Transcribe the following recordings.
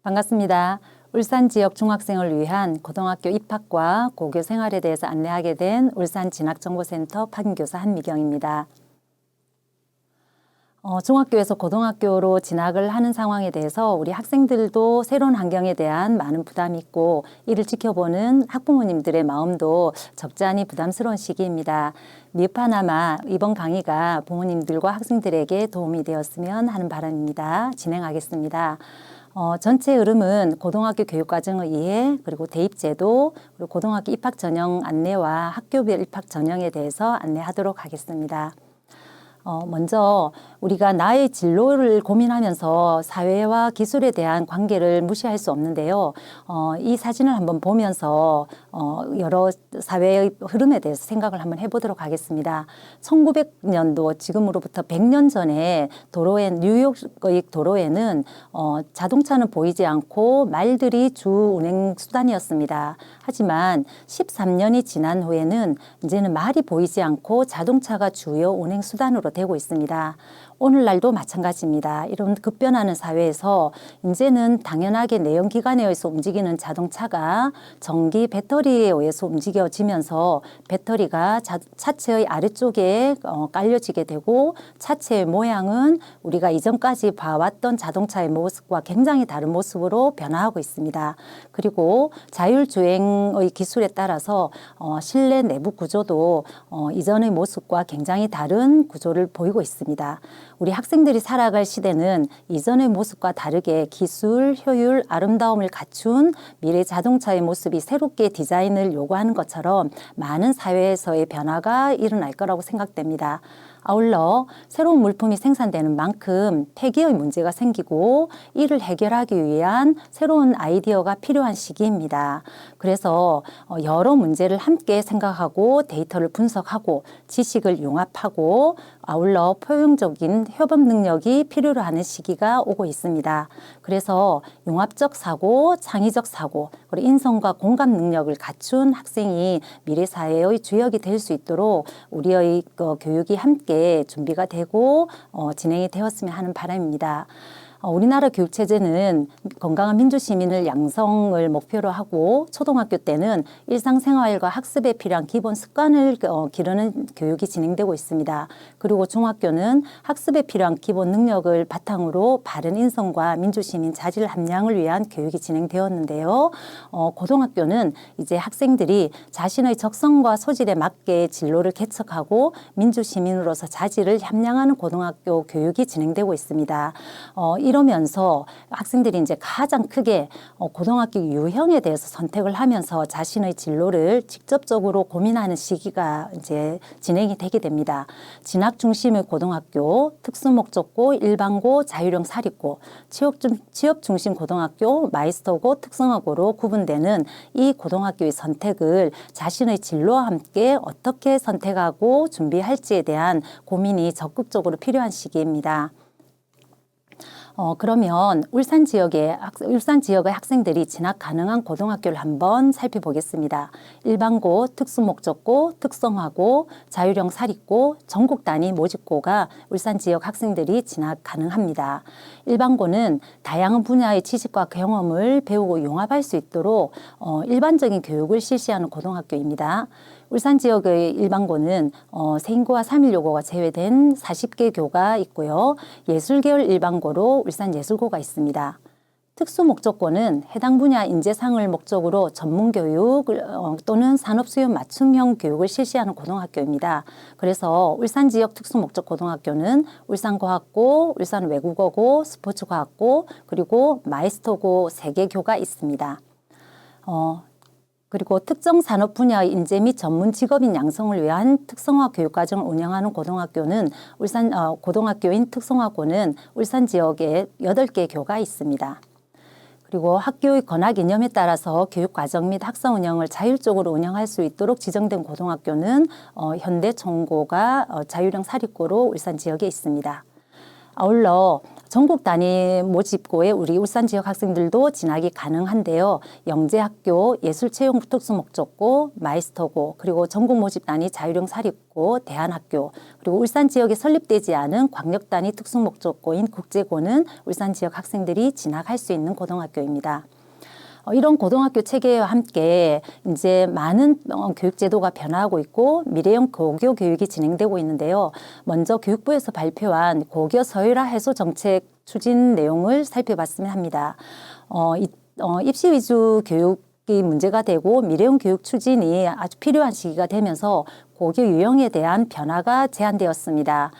반갑습니다. 울산 지역 중학생을 위한 고등학교 입학과 고교 생활에 대해서 안내하게 된 울산 진학정보센터 판교사 한미경입니다. 중학교에서 고등학교로 진학을 하는 상황에 대해서 우리 학생들도 새로운 환경에 대한 많은 부담이 있고 이를 지켜보는 학부모님들의 마음도 적지 않이 부담스러운 시기입니다. 미흡하나마 이번 강의가 부모님들과 학생들에게 도움이 되었으면 하는 바람입니다. 진행하겠습니다. 전체 흐름은 고등학교 교육과정의 이해, 그리고 대입제도, 그리고 고등학교 입학 전형 안내와 학교별 입학 전형에 대해서 안내하도록 하겠습니다. 먼저 우리가 나의 진로를 고민하면서 사회와 기술에 대한 관계를 무시할 수 없는데요. 이 사진을 한번 보면서 여러 사회의 흐름에 대해서 생각을 한번 해보도록 하겠습니다. 1900년도 지금으로부터 100년 전에 뉴욕의 도로에는 자동차는 보이지 않고 말들이 주 운행 수단이었습니다. 하지만 13년이 지난 후에는 이제는 말이 보이지 않고 자동차가 주요 운행 수단으로 되고 있습니다. 오늘날도 마찬가지입니다. 이런 급변하는 사회에서 이제는 당연하게 내연기관에 의해서 움직이는 자동차가 전기 배터리에 의해서 움직여지면서 배터리가 차체의 아래쪽에 깔려지게 되고 차체의 모양은 우리가 이전까지 봐왔던 자동차의 모습과 굉장히 다른 모습으로 변화하고 있습니다. 그리고 자율주행의 기술에 따라서 실내 내부 구조도 이전의 모습과 굉장히 다른 구조를 보이고 있습니다. 우리 학생들이 살아갈 시대는 이전의 모습과 다르게 기술, 효율, 아름다움을 갖춘 미래 자동차의 모습이 새롭게 디자인을 요구하는 것처럼 많은 사회에서의 변화가 일어날 거라고 생각됩니다. 아울러 새로운 물품이 생산되는 만큼 폐기의 문제가 생기고 이를 해결하기 위한 새로운 아이디어가 필요한 시기입니다. 그래서 여러 문제를 함께 생각하고 데이터를 분석하고 지식을 융합하고 아울러 포용적인 협업 능력이 필요로 하는 시기가 오고 있습니다. 그래서 융합적 사고, 창의적 사고, 그리고 인성과 공감 능력을 갖춘 학생이 미래 사회의 주역이 될 수 있도록 우리의 교육이 함께 준비가 되고 진행이 되었으면 하는 바람입니다. 우리나라 교육체제는 건강한 민주시민을 양성을 목표로 하고 초등학교 때는 일상생활과 학습에 필요한 기본 습관을 기르는 교육이 진행되고 있습니다. 그리고 중학교는 학습에 필요한 기본 능력을 바탕으로 바른 인성과 민주시민 자질 함량을 위한 교육이 진행되었는데요. 고등학교는 이제 학생들이 자신의 적성과 소질에 맞게 진로를 개척하고 민주시민으로서 자질을 함량하는 고등학교 교육이 진행되고 있습니다. 이러면서 학생들이 이제 가장 크게 고등학교 유형에 대해서 선택을 하면서 자신의 진로를 직접적으로 고민하는 시기가 이제 진행이 되게 됩니다. 진학 중심의 고등학교, 특수목적고, 일반고, 자율형 사립고, 취업 중심 고등학교, 마이스터고, 특성화고로 구분되는 이 고등학교의 선택을 자신의 진로와 함께 어떻게 선택하고 준비할지에 대한 고민이 적극적으로 필요한 시기입니다. 그러면 울산 지역의 학생들이 진학 가능한 고등학교를 한번 살펴보겠습니다. 일반고, 특수목적고, 특성화고, 자율형 사립고, 전국 단위 모집고가 울산 지역 학생들이 진학 가능합니다. 일반고는 다양한 분야의 지식과 경험을 배우고 융합할 수 있도록 일반적인 교육을 실시하는 고등학교입니다. 울산 지역의 일반고는 세인고와 3.1요고가 제외된 40개 교가 있고요. 예술계열 일반고로 울산예술고가 있습니다. 특수목적고는 해당 분야 인재상을 목적으로 전문교육 또는 산업수요 맞춤형 교육을 실시하는 고등학교입니다. 그래서 울산 지역 특수목적고등학교는 울산과학고, 울산외국어고, 스포츠과학고, 그리고 마이스터고 3개 교가 있습니다. 그리고 특정 산업 분야의 인재 및 전문 직업인 양성을 위한 특성화 교육과정을 운영하는 고등학교는 고등학교인 특성화고는 울산 지역에 8개 교가 있습니다. 그리고 학교의 권학 이념에 따라서 교육과정 및 학사 운영을 자율적으로 운영할 수 있도록 지정된 고등학교는 현대총고가 자율형 사립고로 울산 지역에 있습니다. 아울러 전국 단위 모집고에 우리 울산 지역 학생들도 진학이 가능한데요. 영재학교, 예술채용 특수목적고, 마이스터고, 그리고 전국 모집 단위 자율형 사립고, 대안학교, 그리고 울산 지역에 설립되지 않은 광역 단위 특수목적고인 국제고는 울산 지역 학생들이 진학할 수 있는 고등학교입니다. 이런 고등학교 체계와 함께 이제 많은 교육 제도가 변화하고 있고 미래형 고교 교육이 진행되고 있는데요. 먼저 교육부에서 발표한 고교 서열화 해소 정책 추진 내용을 살펴봤으면 합니다. 입시 위주 교육이 문제가 되고 미래형 교육 추진이 아주 필요한 시기가 되면서 고교 유형에 대한 변화가 제한되었습니다.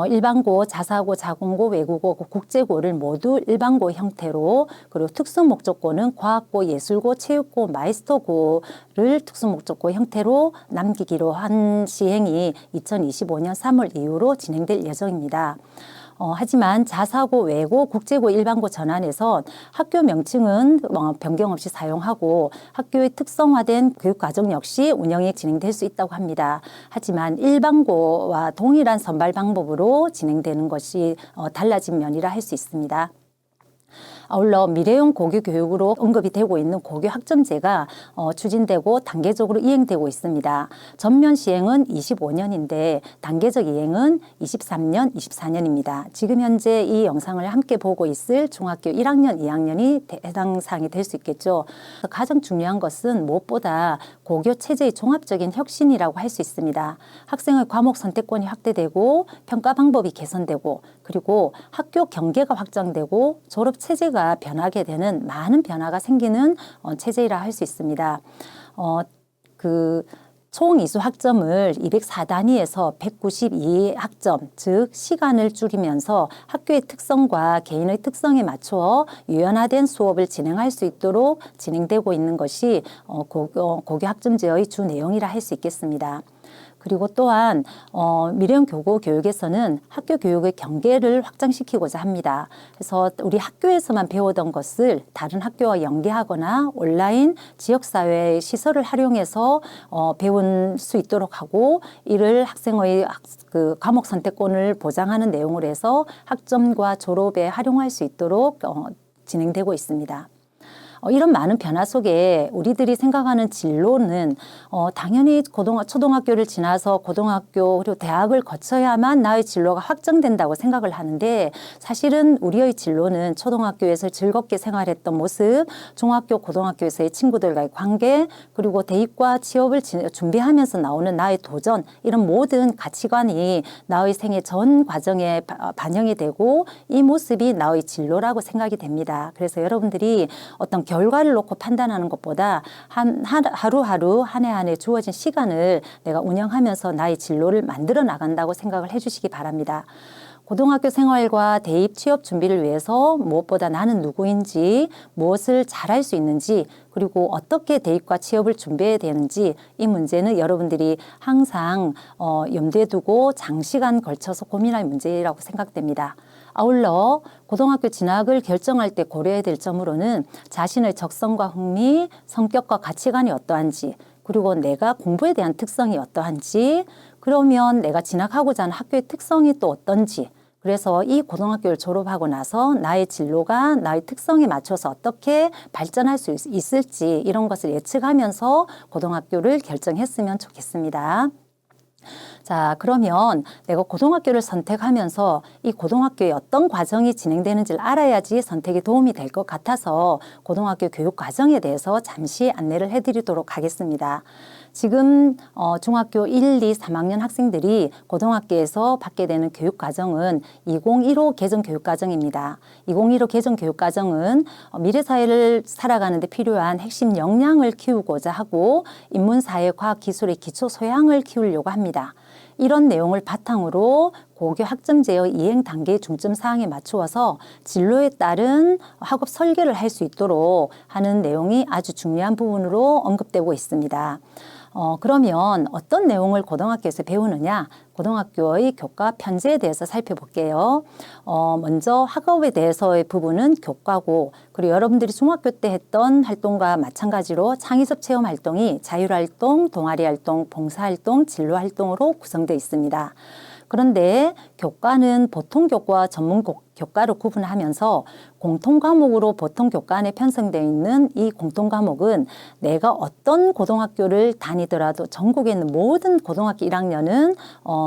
일반고, 자사고, 자공고, 외국어, 국제고를 모두 일반고 형태로, 그리고 특수목적고는 과학고, 예술고, 체육고, 마이스터고를 특수목적고 형태로 남기기로 한 시행이 2025년 3월 이후로 진행될 예정입니다. 하지만 자사고, 외고, 국제고, 일반고 전환에서 학교 명칭은 변경 없이 사용하고 학교의 특성화된 교육과정 역시 운영이 진행될 수 있다고 합니다. 하지만 일반고와 동일한 선발 방법으로 진행되는 것이 달라진 면이라 할 수 있습니다. 아울러 미래형 고교 교육으로 언급이 되고 있는 고교 학점제가 추진되고 단계적으로 이행되고 있습니다. 전면 시행은 25년인데 단계적 이행은 23년, 24년입니다. 지금 현재 이 영상을 함께 보고 있을 중학교 1학년, 2학년이 해당 사항이 될 수 있겠죠. 가장 중요한 것은 무엇보다 고교 체제의 종합적인 혁신이라고 할 수 있습니다. 학생의 과목 선택권이 확대되고 평가 방법이 개선되고 그리고 학교 경계가 확장되고 졸업 체제가 변하게 되는 많은 변화가 생기는 체제이라 할 수 있습니다. 총 이수 학점을 204단위에서 192학점, 즉 시간을 줄이면서 학교의 특성과 개인의 특성에 맞추어 유연화된 수업을 진행할 수 있도록 진행되고 있는 것이 고교 학점제의 주 내용이라 할 수 있겠습니다. 그리고 또한 미래형 교고 교육에서는 학교 교육의 경계를 확장시키고자 합니다. 그래서 우리 학교에서만 배우던 것을 다른 학교와 연계하거나 온라인 지역사회의 시설을 활용해서 배울 수 있도록 하고 이를 학생의 과목 선택권을 보장하는 내용으로 해서 학점과 졸업에 활용할 수 있도록 진행되고 있습니다. 이런 많은 변화 속에 우리들이 생각하는 진로는 당연히 초등학교를 지나서 고등학교 그리고 대학을 거쳐야만 나의 진로가 확정된다고 생각을 하는데 사실은 우리의 진로는 초등학교에서 즐겁게 생활했던 모습, 중학교, 고등학교에서의 친구들과의 관계, 그리고 대입과 취업을 준비하면서 나오는 나의 도전 이런 모든 가치관이 나의 생애 전 과정에 반영이 되고 이 모습이 나의 진로라고 생각이 됩니다. 그래서 여러분들이 어떤 결과를 놓고 판단하는 것보다 하루하루 한 해 한 해 주어진 시간을 내가 운영하면서 나의 진로를 만들어 나간다고 생각을 해주시기 바랍니다. 고등학교 생활과 대입 취업 준비를 위해서 무엇보다 나는 누구인지, 무엇을 잘할 수 있는지, 그리고 어떻게 대입과 취업을 준비해야 되는지 이 문제는 여러분들이 항상 염두에 두고 장시간 걸쳐서 고민할 문제라고 생각됩니다. 아울러 고등학교 진학을 결정할 때 고려해야 될 점으로는 자신의 적성과 흥미, 성격과 가치관이 어떠한지, 그리고 내가 공부에 대한 특성이 어떠한지, 그러면 내가 진학하고자 하는 학교의 특성이 또 어떤지, 그래서 이 고등학교를 졸업하고 나서 나의 진로가 나의 특성에 맞춰서 어떻게 발전할 수 있을지 이런 것을 예측하면서 고등학교를 결정했으면 좋겠습니다. 자, 그러면 내가 고등학교를 선택하면서 이 고등학교에 어떤 과정이 진행되는지를 알아야지 선택에 도움이 될 것 같아서 고등학교 교육 과정에 대해서 잠시 안내를 해드리도록 하겠습니다. 지금 중학교 1, 2, 3학년 학생들이 고등학교에서 받게 되는 교육과정은 2015 개정교육과정입니다. 2015 개정교육과정은 미래사회를 살아가는 데 필요한 핵심 역량을 키우고자 하고 인문사회, 과학기술의 기초 소양을 키우려고 합니다. 이런 내용을 바탕으로 고교 학점제의 이행 단계의 중점 사항에 맞추어서 진로에 따른 학업 설계를 할 수 있도록 하는 내용이 아주 중요한 부분으로 언급되고 있습니다. 그러면 어떤 내용을 고등학교에서 배우느냐? 고등학교의 교과 편제에 대해서 살펴볼게요. 먼저 학업에 대해서의 부분은 교과고, 그리고 여러분들이 중학교 때 했던 활동과 마찬가지로 창의적 체험 활동이 자율활동, 동아리 활동, 봉사활동, 진로활동으로 구성되어 있습니다. 그런데 교과는 보통 교과와 전문 교과로 구분하면서 공통 과목으로 보통 교과 안에 편성되어 있는 이 공통 과목은 내가 어떤 고등학교를 다니더라도 전국에 있는 모든 고등학교 1학년은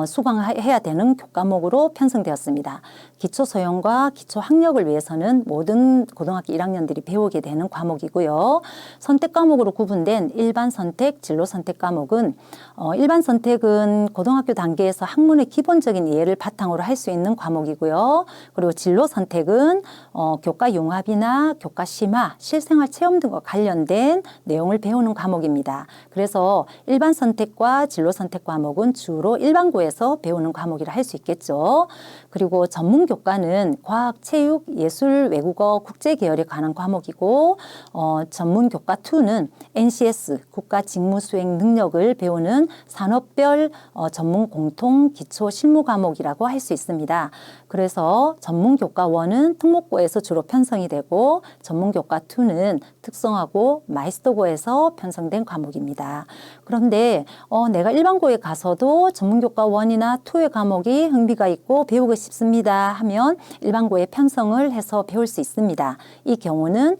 수강해야 되는 교과목으로 편성되었습니다. 기초 소형과 기초 학력을 위해서는 모든 고등학교 1학년들이 배우게 되는 과목이고요. 선택 과목으로 구분된 일반 선택, 진로 선택 과목은 일반 선택은 고등학교 단계에서 학문의 기본적인 이해를 바탕으로 할 수 있는 과목이고요. 그리고 진로 선택은 교과 융합이나 교과 심화, 실생활 체험 등과 관련된 내용을 배우는 과목입니다. 그래서 일반 선택과 진로 선택 과목은 주로 일반고에서 배우는 과목이라 할 수 있겠죠. 그리고 전문 교과는 과학, 체육, 예술, 외국어, 국제 계열에 관한 과목이고 전문 교과 2는 NCS, 국가 직무 수행 능력을 배우는 산업별 전문 공통 기초 실무 과목이라고 할 수 있습니다. 그래서 전문 교과 1은 특목고에서 주로 편성이 되고 전문 교과 2는 특성화고 마이스터고에서 편성된 과목입니다. 그런데 내가 일반고에 가서도 전문 교과 1이나 2의 과목이 흥미가 있고 배우고 싶습니다 하면 일반고에 편성을 해서 배울 수 있습니다. 이 경우는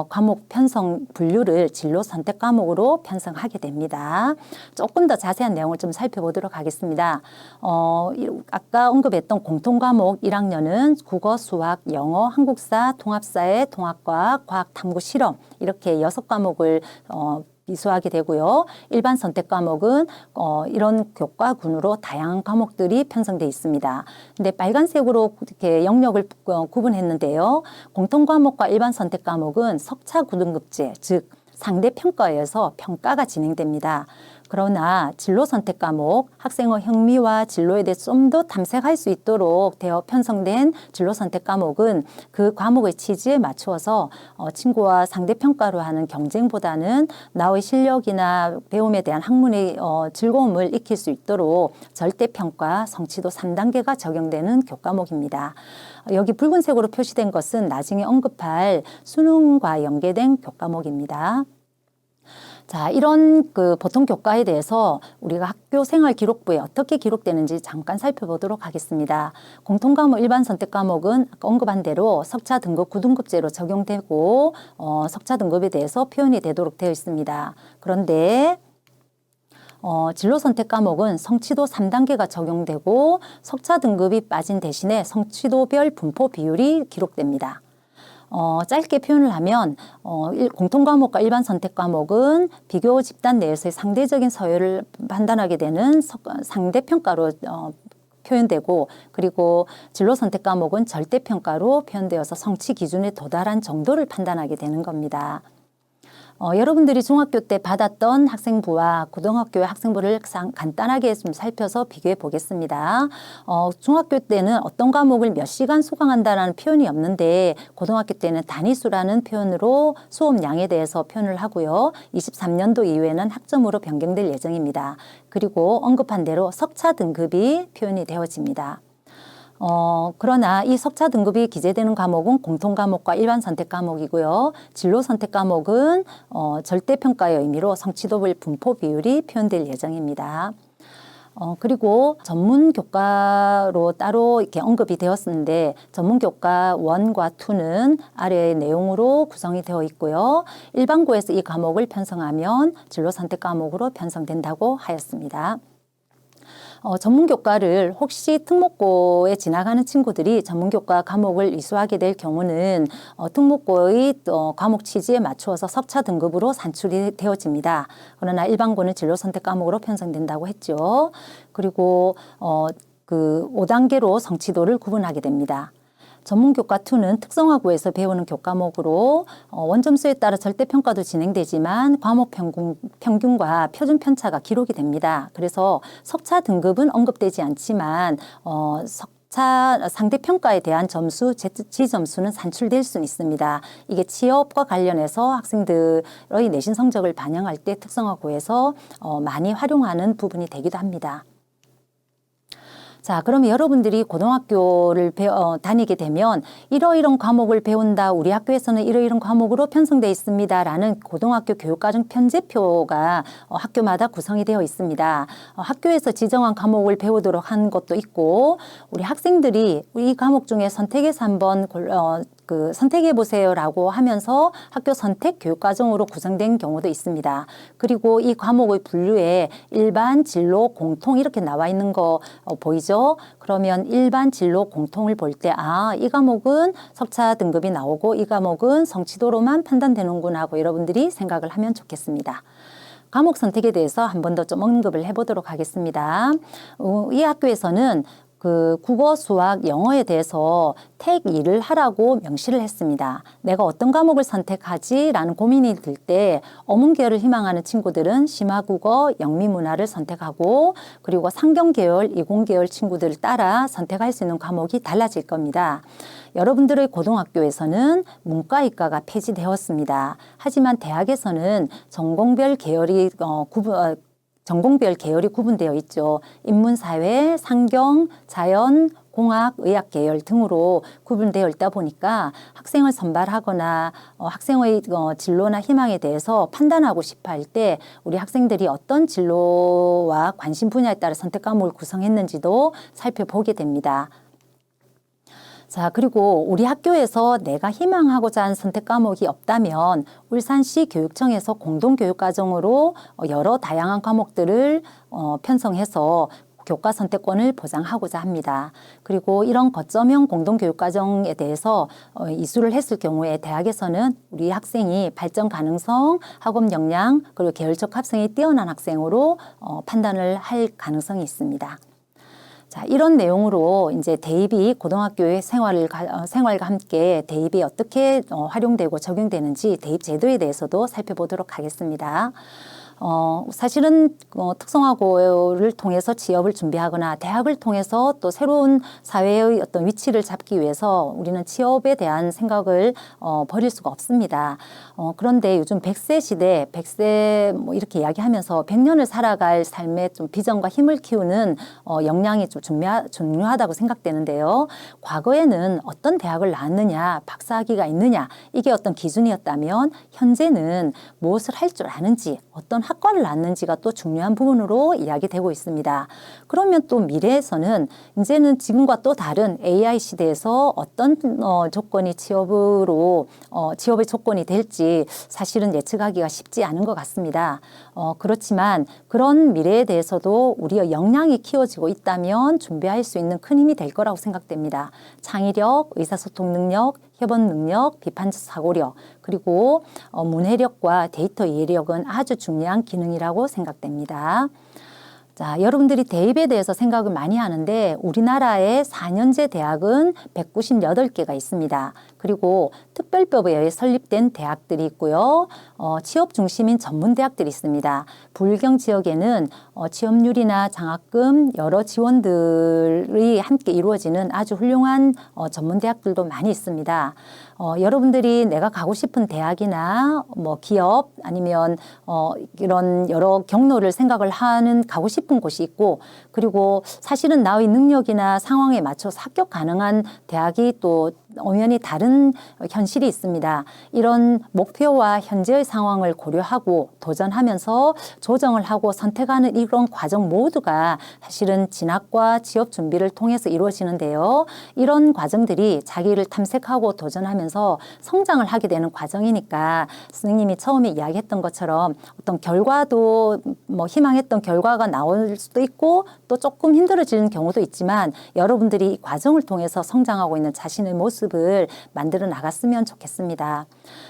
과목 편성 분류를 진로 선택 과목으로 편성하게 됩니다. 조금 더 자세한 내용을 좀 살펴보도록 하겠습니다. 아까 언급했던 공통 과목 1학년은 국어, 수학, 영어, 한국사, 통합사회, 통합과학, 과학, 탐구, 실험 이렇게 6과목을 이수하게 되고요. 일반 선택 과목은 이런 교과군으로 다양한 과목들이 편성되어 있습니다. 근데 빨간색으로 이렇게 영역을 구분했는데요. 공통 과목과 일반 선택 과목은 석차 구등급제, 즉 상대 평가에서 평가가 진행됩니다. 그러나 진로 선택 과목, 학생의 흥미와 진로에 대해 좀 더 탐색할 수 있도록 되어 편성된 진로 선택 과목은 그 과목의 취지에 맞추어서 친구와 상대 평가로 하는 경쟁보다는 나의 실력이나 배움에 대한 학문의 즐거움을 익힐 수 있도록 절대평가, 성취도 3단계가 적용되는 교과목입니다. 여기 붉은색으로 표시된 것은 나중에 언급할 수능과 연계된 교과목입니다. 자, 이런 보통 교과에 대해서 우리가 학교 생활 기록부에 어떻게 기록되는지 잠깐 살펴보도록 하겠습니다. 공통 과목 일반 선택 과목은 아까 언급한 대로 석차 등급 9등급제로 적용되고 석차 등급에 대해서 표현이 되도록 되어 있습니다. 그런데 진로 선택 과목은 성취도 3단계가 적용되고 석차 등급이 빠진 대신에 성취도별 분포 비율이 기록됩니다. 짧게 표현을 하면 공통 과목과 일반 선택 과목은 비교 집단 내에서의 상대적인 서열을 판단하게 되는 상대평가로 표현되고 그리고 진로 선택 과목은 절대평가로 표현되어서 성취 기준에 도달한 정도를 판단하게 되는 겁니다. 여러분들이 중학교 때 받았던 학생부와 고등학교의 학생부를 간단하게 좀 살펴서 비교해 보겠습니다. 중학교 때는 어떤 과목을 몇 시간 수강한다라는 표현이 없는데 고등학교 때는 단위수라는 표현으로 수업량에 대해서 표현을 하고요. 23년도 이후에는 학점으로 변경될 예정입니다. 그리고 언급한 대로 석차 등급이 표현이 되어집니다. 그러나 이 석차 등급이 기재되는 과목은 공통 과목과 일반 선택 과목이고요. 진로 선택 과목은 절대평가의 의미로 성취도별 분포 비율이 표현될 예정입니다. 그리고 전문 교과로 따로 이렇게 언급이 되었는데 전문 교과 1과 2는 아래의 내용으로 구성이 되어 있고요. 일반고에서 이 과목을 편성하면 진로 선택 과목으로 편성된다고 하였습니다. 전문교과를 혹시 특목고에 지나가는 친구들이 전문교과 과목을 이수하게 될 경우는 특목고의 과목 취지에 맞추어서 석차 등급으로 산출이 되어집니다. 그러나 일반고는 진로 선택 과목으로 편성된다고 했죠. 그리고 그 5단계로 성취도를 구분하게 됩니다. 전문교과 2는 특성화고에서 배우는 교과목으로 원점수에 따라 절대평가도 진행되지만 과목 평균과 표준 편차가 기록이 됩니다. 그래서 석차 등급은 언급되지 않지만 석차 상대평가에 대한 점수, 지점수는 산출될 수는 있습니다. 이게 취업과 관련해서 학생들의 내신 성적을 반영할 때 특성화고에서 많이 활용하는 부분이 되기도 합니다. 자, 그러면 여러분들이 고등학교를 다니게 되면 이러이런 과목을 배운다. 우리 학교에서는 이러이런 과목으로 편성되어 있습니다. 라는 고등학교 교육과정 편제표가 학교마다 구성이 되어 있습니다. 학교에서 지정한 과목을 배우도록 한 것도 있고 우리 학생들이 이 과목 중에 선택해서 한번 선택해 보세요라고 하면서 학교 선택 교육과정으로 구성된 경우도 있습니다. 그리고 이 과목의 분류에 일반, 진로, 공통 이렇게 나와 있는 거 보이죠? 그러면 일반, 진로, 공통을 볼 때 이 과목은 석차 등급이 나오고 이 과목은 성취도로만 판단되는구나 하고 여러분들이 생각을 하면 좋겠습니다. 과목 선택에 대해서 한 번 더 좀 언급을 해보도록 하겠습니다. 이 학교에서는 국어, 수학, 영어에 대해서 택 2를 하라고 명시를 했습니다. 내가 어떤 과목을 선택하지? 라는 고민이 들 때 어문계열을 희망하는 친구들은 심화국어, 영미문화를 선택하고 그리고 상경계열, 이공계열 친구들을 따라 선택할 수 있는 과목이 달라질 겁니다. 여러분들의 고등학교에서는 문과, 이과가 폐지되었습니다. 하지만 대학에서는 전공별 계열이 구분되어 있죠. 인문사회, 상경, 자연, 공학, 의학 계열 등으로 구분되어 있다 보니까 학생을 선발하거나 학생의 진로나 희망에 대해서 판단하고 싶어 할 때 우리 학생들이 어떤 진로와 관심 분야에 따라 선택 과목을 구성했는지도 살펴보게 됩니다. 자, 그리고 우리 학교에서 내가 희망하고자 하는 선택 과목이 없다면 울산시 교육청에서 공동교육과정으로 여러 다양한 과목들을 편성해서 교과 선택권을 보장하고자 합니다. 그리고 이런 거점형 공동교육과정에 대해서 이수를 했을 경우에 대학에서는 우리 학생이 발전 가능성, 학업 역량, 그리고 계열적 합성이 뛰어난 학생으로 판단을 할 가능성이 있습니다. 자, 이런 내용으로 이제 대입이 고등학교의 생활과 함께 대입이 어떻게 활용되고 적용되는지 대입 제도에 대해서도 살펴보도록 하겠습니다. 사실은 특성화고를 통해서 취업을 준비하거나 대학을 통해서 또 새로운 사회의 어떤 위치를 잡기 위해서 우리는 취업에 대한 생각을 버릴 수가 없습니다. 그런데 요즘 100세 시대, 100세 뭐 이렇게 이야기하면서 100년을 살아갈 삶의 좀 비전과 힘을 키우는 역량이 좀 중요하다고 생각되는데요. 과거에는 어떤 대학을 나왔느냐, 박사학위가 있느냐 이게 어떤 기준이었다면 현재는 무엇을 할 줄 아는지 어떤 학과를 나왔는지가 또 중요한 부분으로 이야기되고 있습니다. 그러면 또 미래에서는 이제는 지금과 또 다른 AI 시대에서 어떤 조건이 취업의 조건이 될지 사실은 예측하기가 쉽지 않은 것 같습니다. 그렇지만 그런 미래에 대해서도 우리의 역량이 키워지고 있다면 준비할 수 있는 큰 힘이 될 거라고 생각됩니다. 창의력, 의사소통 능력, 협업 능력, 비판적 사고력, 그리고 문해력과 데이터 이해력은 아주 중요한 기능이라고 생각됩니다. 자, 여러분들이 대입에 대해서 생각을 많이 하는데 우리나라의 4년제 대학은 198개가 있습니다. 그리고 특별법에 의해 설립된 대학들이 있고요. 취업 중심인 전문 대학들이 있습니다. 부울경 지역에는 취업률이나 장학금 여러 지원들이 함께 이루어지는 아주 훌륭한 전문 대학들도 많이 있습니다. 여러분들이 내가 가고 싶은 대학이나 뭐 기업 아니면 이런 여러 경로를 생각을 하는 가고 싶은 곳이 있고 그리고 사실은 나의 능력이나 상황에 맞춰서 합격 가능한 대학이 또 엄연히 다른 현실이 있습니다. 이런 목표와 현재의 상황을 고려하고 도전하면서 조정을 하고 선택하는 이런 과정 모두가 사실은 진학과 취업 준비를 통해서 이루어지는데요. 이런 과정들이 자기를 탐색하고 도전하면서 성장을 하게 되는 과정이니까 선생님이 처음에 이야기했던 것처럼 어떤 결과도 뭐 희망했던 결과가 나올 수도 있고 또 조금 힘들어지는 경우도 있지만 여러분들이 이 과정을 통해서 성장하고 있는 자신의 모습을 만들어 나갔으면 좋겠습니다.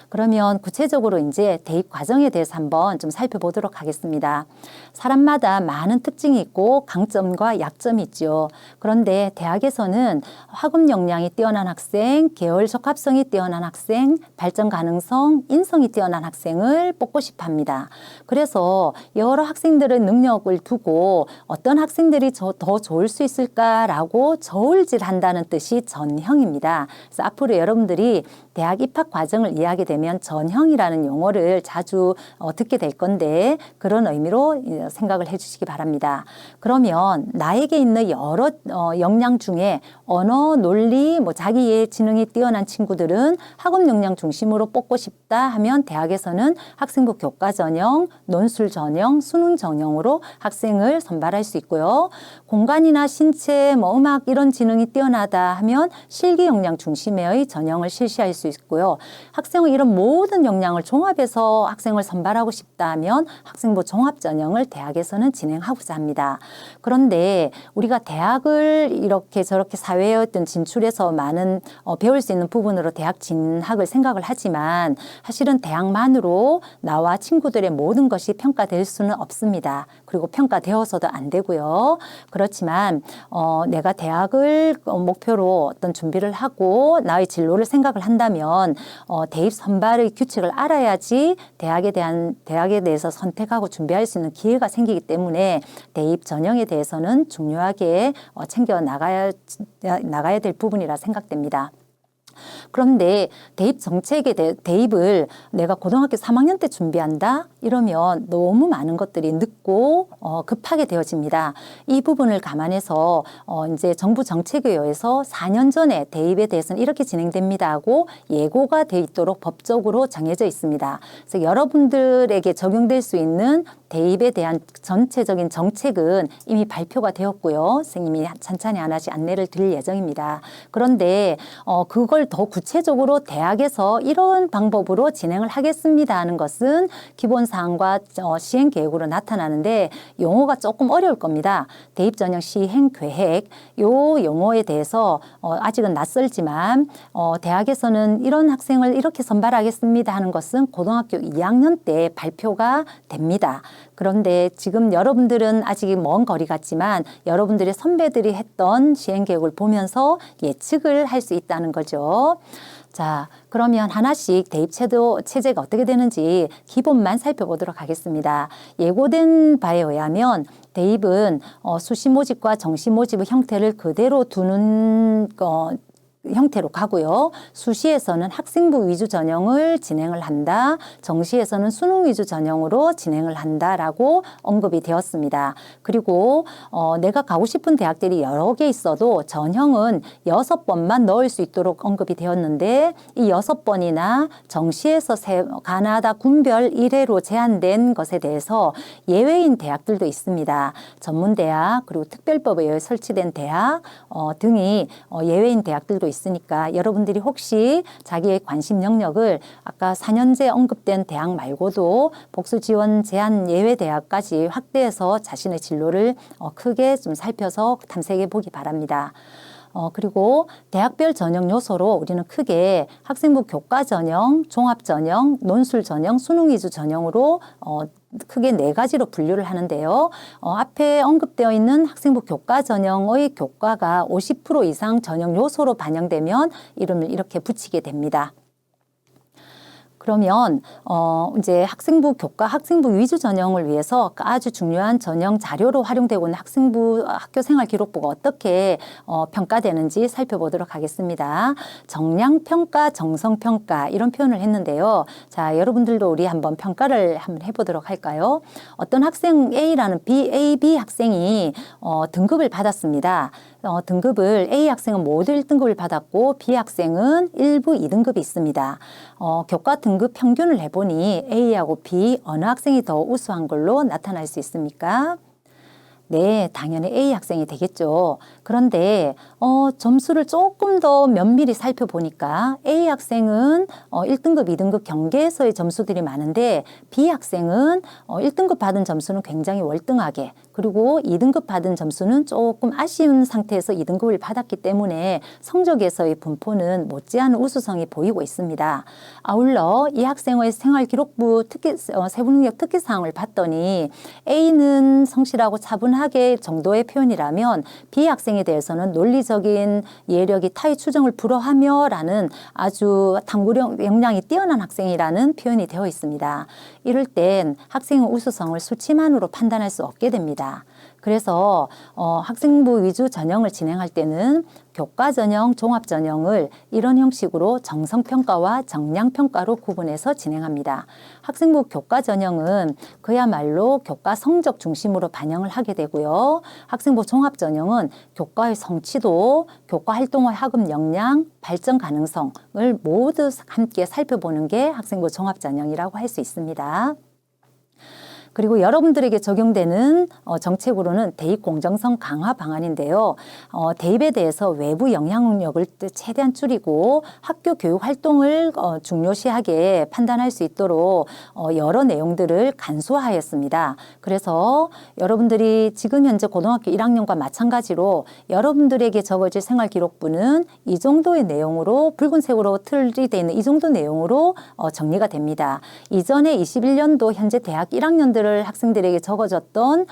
그러면 구체적으로 이제 대입 과정에 대해서 한번 좀 살펴보도록 하겠습니다. 사람마다 많은 특징이 있고 강점과 약점이 있죠. 그런데 대학에서는 학업 역량이 뛰어난 학생, 계열 적합성이 뛰어난 학생, 발전 가능성, 인성이 뛰어난 학생을 뽑고 싶어 합니다. 그래서 여러 학생들의 능력을 두고 어떤 학생들이 더 좋을 수 있을까라고 저울질한다는 뜻이 전형입니다. 그래서 앞으로 여러분들이 대학 입학 과정을 이해하게 되면 되면 전형이라는 용어를 자주 듣게 될 건데 그런 의미로 생각을 해주시기 바랍니다. 그러면 나에게 있는 여러 역량 중에 언어, 논리, 자기의 지능이 뛰어난 친구들은 학업 역량 중심으로 뽑고 싶다 하면 대학에서는 학생부 교과 전형, 논술 전형, 수능 전형으로 학생을 선발할 수 있고요. 공간이나 신체, 음악 이런 지능이 뛰어나다 하면 실기 역량 중심의 전형을 실시할 수 있고요. 학생의 이런 모든 역량을 종합해서 학생을 선발하고 싶다 하면 학생부 종합 전형을 대학에서는 진행하고자 합니다. 그런데 우리가 대학을 이렇게 저렇게 사회에 어떤 진출해서 많은 배울 수 있는 부분으로 대학 진학을 생각을 하지만 사실은 대학만으로 나와 친구들의 모든 것이 평가될 수는 없습니다. 그리고 평가되어서도 안 되고요. 그렇지만 내가 대학을 목표로 어떤 준비를 하고 나의 진로를 생각을 한다면 대입 선발의 규칙을 알아야지 대학에 대해서 선택하고 준비할 수 있는 기회가 생기기 때문에 대입 전형에 대해서는 중요하게 챙겨 나가야 될 부분이라 생각됩니다. 그런데 대입 정책에 대입을 내가 고등학교 3학년 때 준비한다? 이러면 너무 많은 것들이 늦고 급하게 되어집니다. 이 부분을 감안해서 이제 정부 정책에 의해서 4년 전에 대입에 대해서는 이렇게 진행됩니다 하고 예고가 돼 있도록 법적으로 정해져 있습니다. 그래서 여러분들에게 적용될 수 있는 대입에 대한 전체적인 정책은 이미 발표가 되었고요. 선생님이 찬찬히 하나씩 안내를 드릴 예정입니다. 그런데 그걸 더 구체적으로 대학에서 이런 방법으로 진행을 하겠습니다 하는 것은 기본사항과 시행계획으로 나타나는데 용어가 조금 어려울 겁니다. 대입전형 시행계획 요 용어에 대해서 아직은 낯설지만 대학에서는 이런 학생을 이렇게 선발하겠습니다 하는 것은 고등학교 2학년 때 발표가 됩니다. 그런데 지금 여러분들은 아직 먼 거리 같지만 여러분들의 선배들이 했던 시행계획을 보면서 예측을 할 수 있다는 거죠. 자, 그러면 하나씩 대입 체제가 어떻게 되는지 기본만 살펴보도록 하겠습니다. 예고된 바에 의하면 대입은 수시 모집과 정시 모집의 형태를 그대로 두는 형태로 가고요. 수시에서는 학생부 위주 전형을 진행을 한다. 정시에서는 수능 위주 전형으로 진행을 한다라고 언급이 되었습니다. 그리고 내가 가고 싶은 대학들이 여러 개 있어도 전형은 6번만 넣을 수 있도록 언급이 되었는데 이 6번이나 정시에서 가나다 군별 1회로 제한된 것에 대해서 예외인 대학들도 있습니다. 전문대학 그리고 특별법에 의해 설치된 대학 등이 예외인 대학들도 있으니까 여러분들이 혹시 자기의 관심 영역을 아까 4년제 언급된 대학 말고도 복수 지원 제한 예외 대학까지 확대해서 자신의 진로를 크게 좀 살펴서 탐색해 보기 바랍니다. 그리고 대학별 전형 요소로 우리는 크게 학생부 교과 전형, 종합 전형, 논술 전형, 수능 위주 전형으로 크게 4가지로 분류를 하는데요. 앞에 언급되어 있는 학생부 교과 전형의 교과가 50% 이상 전형 요소로 반영되면 이름을 이렇게 붙이게 됩니다. 그러면 이제 학생부 교과, 학생부 위주 전형을 위해서 아주 중요한 전형 자료로 활용되고 있는 학생부 학교생활 기록부가 어떻게 평가되는지 살펴보도록 하겠습니다. 정량평가, 정성평가 이런 표현을 했는데요. 자, 여러분들도 우리 한번 평가를 한번 해보도록 할까요? 어떤 학생 A라는 AB 학생이 등급을 받았습니다. 등급을 A 학생은 모두 1등급을 받았고 B 학생은 일부 2등급이 있습니다. 교과 등급 평균을 해보니 A하고 B 어느 학생이 더 우수한 걸로 나타날 수 있습니까? 네, 당연히 A 학생이 되겠죠. 그런데 점수를 조금 더 면밀히 살펴보니까 A 학생은 1등급, 2등급 경계에서의 점수들이 많은데 B 학생은 1등급 받은 점수는 굉장히 월등하게 그리고 2등급 받은 점수는 조금 아쉬운 상태에서 2등급을 받았기 때문에 성적에서의 분포는 못지않은 우수성이 보이고 있습니다. 아울러 이 학생의 생활기록부 세부능력 특기사항을 봤더니 A는 성실하고 차분하게 정도의 표현이라면 B 학생에 대해서는 논리적인 예력이 타의 추정을 불허하며 라는 아주 탐구 역량이 뛰어난 학생이라는 표현이 되어 있습니다. 이럴 땐 학생의 우수성을 수치만으로 판단할 수 없게 됩니다. 그래서 학생부 위주 전형을 진행할 때는 교과 전형, 종합 전형을 이런 형식으로 정성평가와 정량평가로 구분해서 진행합니다. 학생부 교과 전형은 그야말로 교과 성적 중심으로 반영을 하게 되고요. 학생부 종합 전형은 교과의 성취도, 교과 활동의 학업 역량, 발전 가능성을 모두 함께 살펴보는 게 학생부 종합 전형이라고 할 수 있습니다. 그리고 여러분들에게 적용되는 정책으로는 대입 공정성 강화 방안인데요. 대입에 대해서 외부 영향력을 최대한 줄이고 학교 교육 활동을 중요시하게 판단할 수 있도록 여러 내용들을 간소화하였습니다. 그래서 여러분들이 지금 현재 고등학교 1학년과 마찬가지로 여러분들에게 적어질 생활기록부는 이 정도의 내용으로 붉은색으로 틀이 되어 있는 이 정도 내용으로 정리가 됩니다. 이전에 21년도 현재 대학 1학년들을 학생들에게 적어졌던